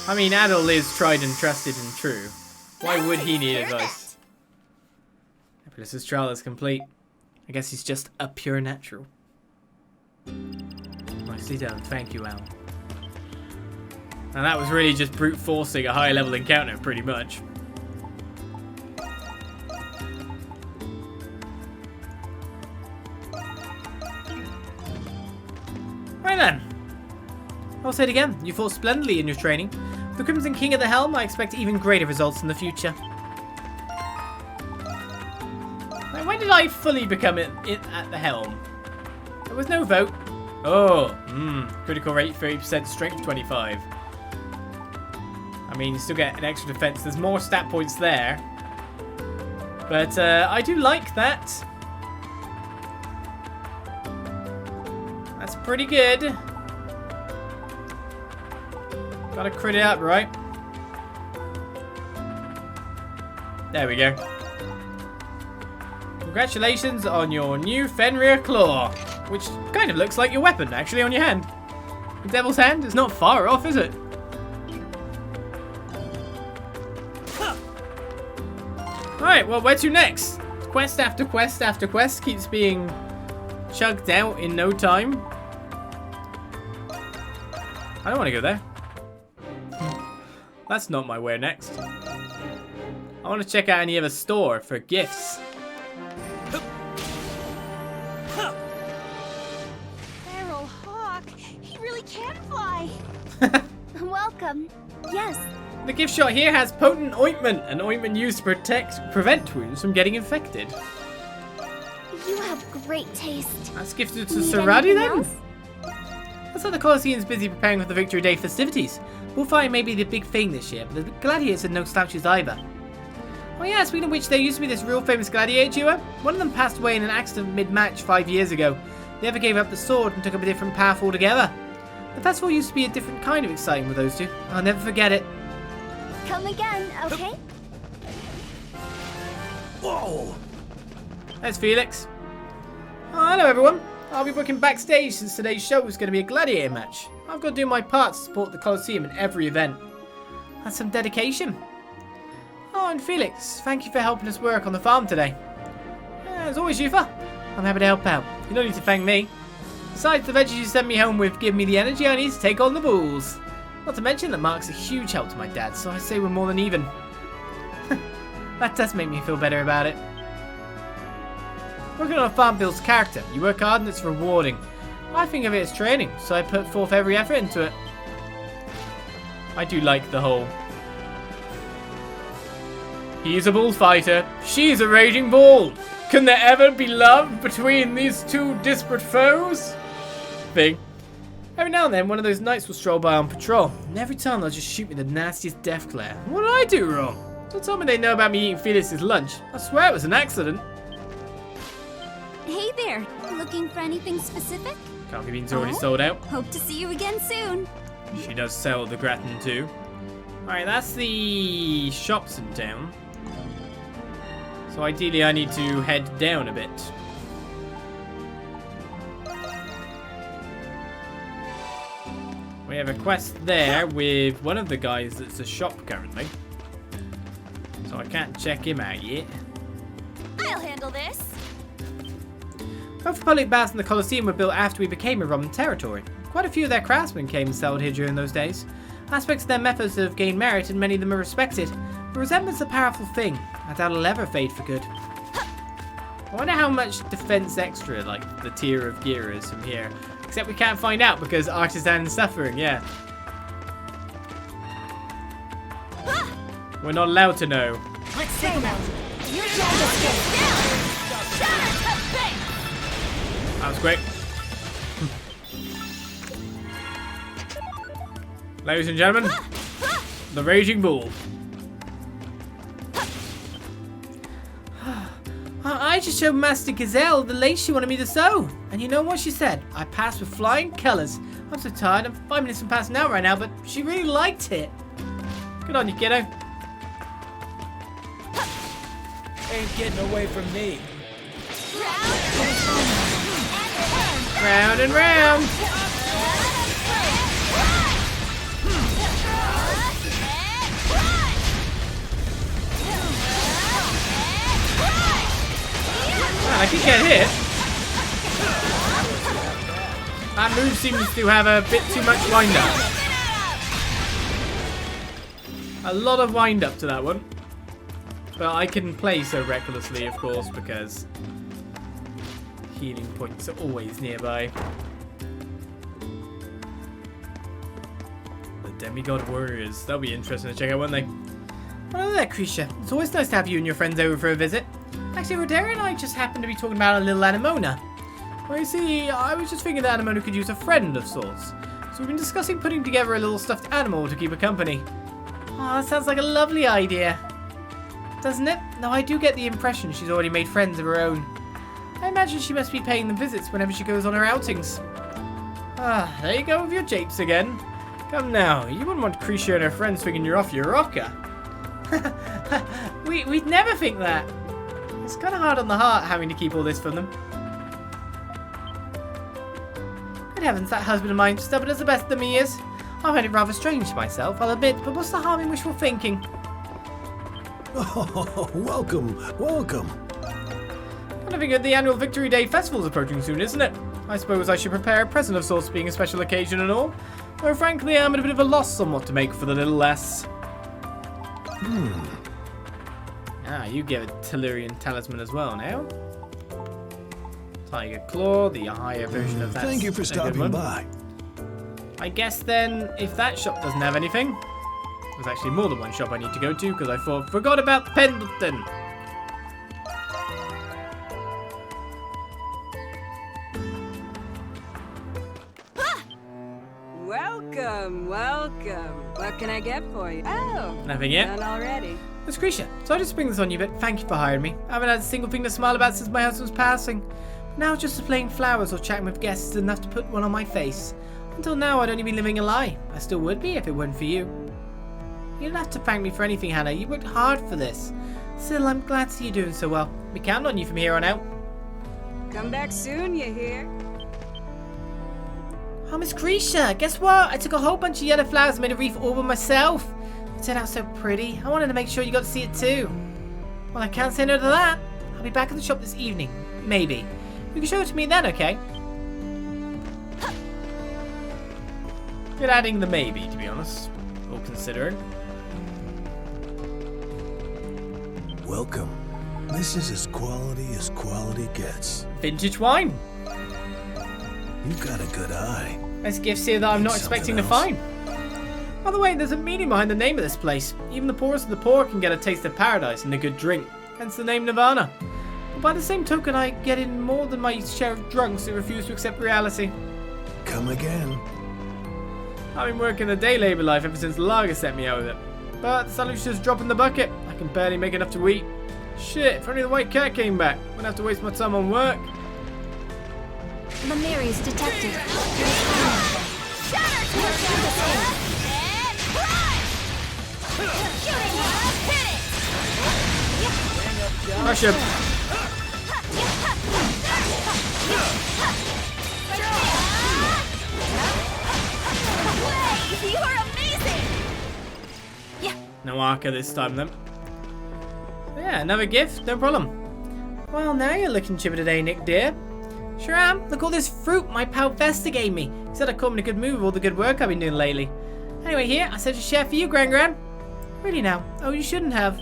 I mean, Adol is tried and trusted and true. Why would he need advice? Aprilis' trial is complete. I guess he's just a pure natural. Nicely done, thank you, Al. And that was really just brute forcing a high level encounter, pretty much. Right then. I'll say it again, you fought splendidly in your training. With the Crimson King at the helm, I expect even greater results in the future. Now, when did I fully become it at the helm? There was no vote. Oh, critical rate 30%, strength 25. I mean, you still get an extra defense. There's more stat points there. But I do like that. That's pretty good. Gotta crit it up, right? There we go. Congratulations on your new Fenrir Claw, which kind of looks like your weapon, actually, on your hand. The Devil's Hand is not far off, is it? Alright, well, where to next? Quest after quest after quest keeps being chugged out in no time. I don't want to go there. That's not my where next. I want to check out any other store for gifts. Feral Hawk, he really can fly. Welcome. Yes. The gift shop here has potent ointment, an ointment used to prevent wounds from getting infected. You have great taste. That's gifted to Need Saradi anything then? else? Looks like the Colosseum's busy preparing for the Victory Day festivities. Bullfighting may be the big thing this year, but the gladiators are no slouches either. Oh yeah, speaking of which, there used to be this real famous gladiator duo. One of them passed away in an accident mid-match 5 years ago. The other gave up the sword and took up a different path altogether. The festival used to be a different kind of exciting with those two. I'll never forget it. Come again, okay? Whoa! There's Felix. Oh, hello everyone. I'll be working backstage since today's show is going to be a gladiator match. I've got to do my part to support the Coliseum in every event. That's some dedication. Oh, and Felix, thank you for helping us work on the farm today. As always, Yufa, I'm happy to help out. You don't need to thank me. Besides, the veggies you sent me home with give me the energy I need to take on the bulls. Not to mention that Mark's a huge help to my dad, so I say we're more than even. That does make me feel better about it. Working on a farm builds character. You work hard and it's rewarding. I think of it as training, so I put forth every effort into it. I do like the whole... He's a bullfighter. She's a raging bull. Can there ever be love between these two disparate foes? Thing. Every now and then, one of those knights will stroll by on patrol, and every time they'll just shoot me the nastiest death glare. What did I do wrong? Don't tell me they know about me eating Felix's lunch. I swear it was an accident. Hey there. Looking for anything specific? Coffee beans already sold out. Hope to see you again soon. She does sell the gratin too. Alright, that's the shops in town. So ideally I need to head down a bit. We have a quest there with one of the guys that's a shop currently. So I can't check him out yet. I'll handle this. Both public baths and the Coliseum were built after we became a Roman territory. Quite a few of their craftsmen came and settled here during those days. Aspects of their methods have gained merit and many of them are respected. But resemblance is a powerful thing. I doubt it'll ever fade for good. I wonder how much defense extra, like the tier of gear is from here. Except we can't find out because artisan suffering, yeah. We're not allowed to know. Let's take him out. That was quick. Ladies and gentlemen, the Raging Bull. I just showed Master Gazelle the lace she wanted me to sew. And you know what she said? I passed with flying colours. I'm so tired. I'm 5 minutes from passing out right now, but she really liked it. Good on you, kiddo. Ain't getting away from me. Round and round. I can get hit. That move seems to have a bit too much wind up. A lot of wind up to that one. But I can play so recklessly, of course, because healing points are always nearby. The Demigod Warriors. That'll be interesting to check out, won't they? Hello there, Krisha. It's always nice to have you and your friends over for a visit. Actually, Rodera and I just happened to be talking about a little Anemona. Well, you see, I was just thinking that Anemona could use a friend of sorts. So we've been discussing putting together a little stuffed animal to keep her company. Oh, that sounds like a lovely idea. Doesn't it? No, I do get the impression she's already made friends of her own. I imagine she must be paying them visits whenever she goes on her outings. Ah, there you go with your japes again. Come now, you wouldn't want Krisha and her friends thinking you're off your rocker. We'd never think that. It's kind of hard on the heart having to keep all this from them. Good heavens, that husband of mine, stubborn as the best of me is. I find it rather strange myself, I'll admit, but what's the harm in wishful thinking? Oh, welcome, welcome. I figure the annual Victory Day Festival's approaching soon, isn't it? I suppose I should prepare a present of sorts, being a special occasion and all. Though frankly, I'm at a bit of a loss on what to make for the little lass. Ah, you get a Tellurian talisman as well now. Tiger Claw, the higher version of that. Thank you for stopping by. I guess then, if that shop doesn't have anything, there's actually more than one shop I need to go to because I forgot about the Pendleton. Welcome, welcome. What can I get for you? Oh, Nothing yet. done already. It's Krisha. So I just spring this on you, but thank you for hiring me. I haven't had a single thing to smile about since my husband's passing. Now just displaying flowers or chatting with guests is enough to put one on my face. Until now, I'd only be living a lie. I still would be if it weren't for you. You don't have to thank me for anything, Hannah. You worked hard for this. Still, I'm glad to see you doing so well. We count on you from here on out. Come back soon, you hear? Oh, Miss Grisha, guess what? I took a whole bunch of yellow flowers and made a wreath all by myself. It turned out so pretty. I wanted to make sure you got to see it too. Well, I can't say no to that. I'll be back at the shop this evening. Maybe. You can show it to me then, okay? Good adding the maybe, to be honest. All considering. Welcome. This is as quality gets. Vintage wine. You've got a good eye. There's gifts here that I'm not expecting to find. By the way, there's a meaning behind the name of this place. Even the poorest of the poor can get a taste of paradise and a good drink. Hence the name Nirvana. But by the same token, I get in more than my share of drunks who refuse to accept reality. Come again. I've been working the day labour life ever since Lager sent me out of it. But the solution's just drop in the bucket. I can barely make enough to eat. Shit, if only the white cat came back. Wouldn't have to waste my time on work. Lemuri's detected. Rush him. You are amazing! Yeah. No Arca this time then. Yeah, another gift, no problem. Well, now you're looking chipper today, Nick dear. Sure am. Look all this fruit my pal Vesta gave me. He said I'd caught me in a good mood with all the good work I've been doing lately. Anyway, here, I sent a share for you, Gran. Really now? Oh, you shouldn't have.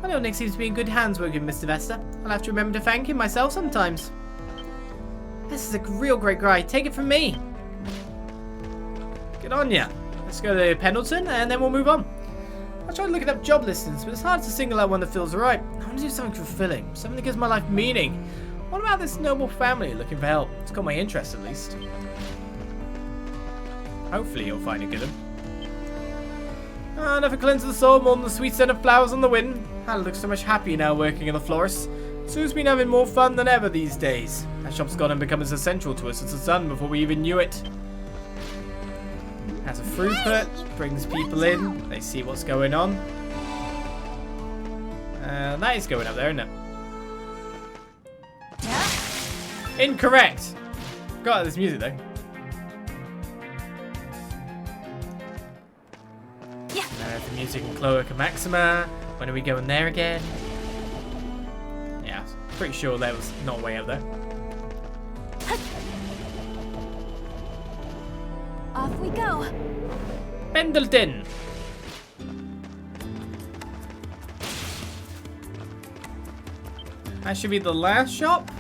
My little Nick seems to be in good hands working with Mr. Vesta. I'll have to remember to thank him myself sometimes. This is a real great guy. Take it from me. Good on ya. Let's go to Pendleton and then we'll move on. I tried looking up job listings, but it's hard to single out one that feels right. I want to do something fulfilling, something that gives my life meaning. What about this noble family looking for help? It's got my interest at least. Hopefully you'll find a good one. Nothing cleanses the soul more than the sweet scent of flowers on the wind. Hannah looks so much happier now working in the florist. Sue's been having more fun than ever these days. That shop's gone and become as essential to us as the sun before we even knew it. Has a throughput, brings people in, they see what's going on. That is going up there, isn't it? Incorrect! Got this music though. Yeah. The music in Cloaca Maxima. When are we going there again? Yeah, pretty sure that was not way up there. Off we go. Pendleton! That should be the last shop.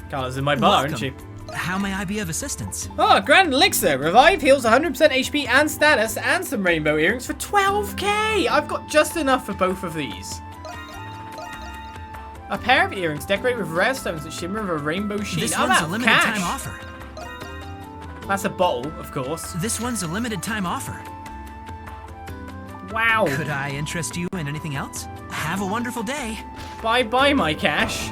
Carla's in my bar, isn't she? How may I be of assistance? Oh, Grand Elixir. Revive heals 100% HP and status and some rainbow earrings for 12k. I've got just enough for both of these. A pair of earrings decorated with rare stones that shimmer with a rainbow sheen. This Oh, one's that's a limited cash. time offer. That's a bottle, of course. This one's a limited time offer. Wow. Could I interest you in anything else? Have a wonderful day. Bye-bye, my cash.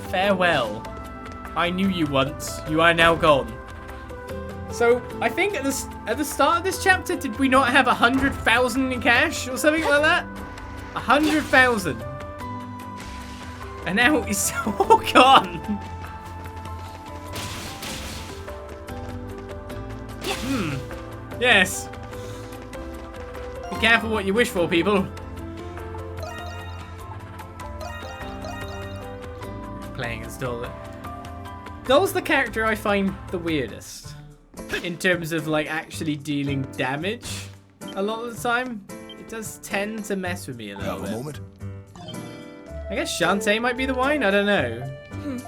Farewell. I knew you once. You are now gone. So, I think at the start of this chapter, did we not have 100,000 in cash or something like that? 100,000. And now it's all gone. Yes. Be careful what you wish for, people. Playing as Dol. Dol's the character I find the weirdest. In terms of, like, actually dealing damage a lot of the time. It does tend to mess with me a little bit. Have a moment. I guess Shantae might be the wine, I don't know.